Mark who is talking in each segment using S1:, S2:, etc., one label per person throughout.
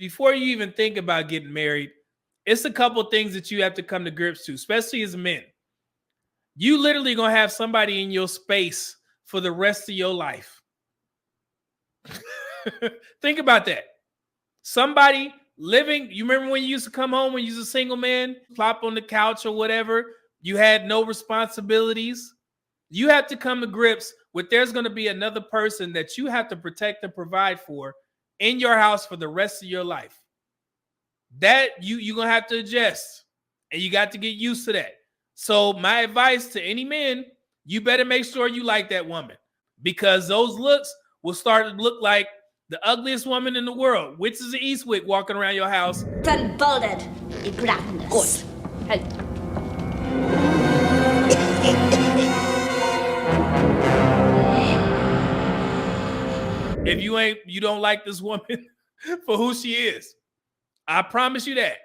S1: before you even think about getting married, it's a couple things that you have to come to grips to, especially as men. You literally gonna have somebody in your space for the rest of your life. Think about that. Somebody living, you remember when you used to come home when you was a single man, plop on the couch or whatever, you had no responsibilities. You have to come to grips with there's going to be another person that you have to protect and provide for in your house for the rest of your life. That you're going to have to adjust, and you got to get used to that. So my advice to any men, you better make sure you like that woman, because those looks will start to look like the ugliest woman in the world, Witches of Eastwick, walking around your house.
S2: Then bolded, Good.
S1: If you don't like this woman for who she is, I promise you that.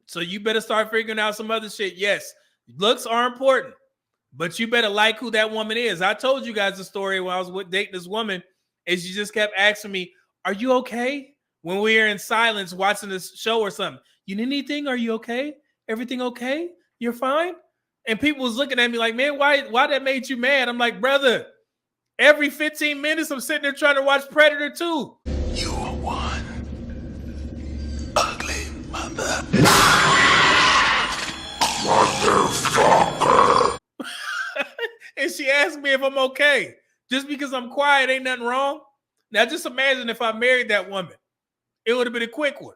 S1: So you better start figuring out some other shit. Yes, looks are important, but you better like who that woman is. I told you guys the story when I was dating this woman, and she just kept asking me, "Are you okay?" When we were in silence watching this show or something. "You need anything? Are you okay? Everything okay? You're fine?" And people was looking at me like, "Man, why that made you mad?" I'm like, "Brother, every 15 minutes I'm sitting there trying to watch Predator 2.
S3: You are one ugly mother. Motherfucker.
S1: And she asked me if I'm okay. Just because I'm quiet ain't nothing wrong. Now just imagine if I married that woman. It would have been a quick one.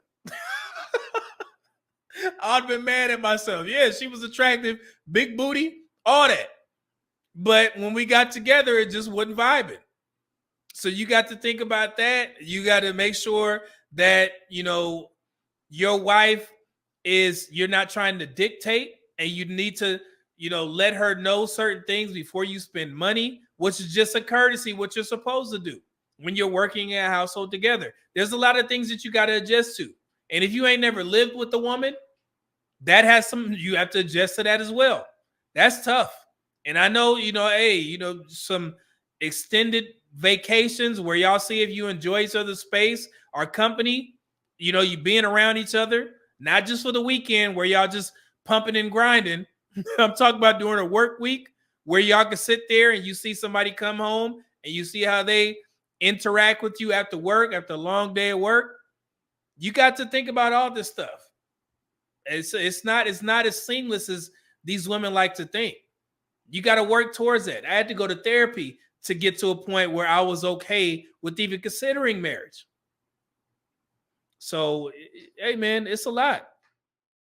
S1: I'd have been mad at myself. Yeah, she was attractive, big booty, all that. But when we got together, it just wasn't vibing. So you got to think about that. You got to make sure that, your wife you're not trying to dictate, and you need to, let her know certain things before you spend money, which is just a courtesy, what you're supposed to do when you're working in a household together. There's a lot of things that you got to adjust to. And if you ain't never lived with a woman, that has you have to adjust to that as well. That's tough. And I know, some extended vacations where y'all see if you enjoy each other's space or company, you being around each other, not just for the weekend where y'all just pumping and grinding. I'm talking about during a work week where y'all can sit there and you see somebody come home and you see how they interact with you after work, after a long day of work. You got to think about all this stuff. It's not as seamless as these women like to think. You got to work towards that. I had to go to therapy to get to a point where I was okay with even considering marriage. So, hey, man, it's a lot.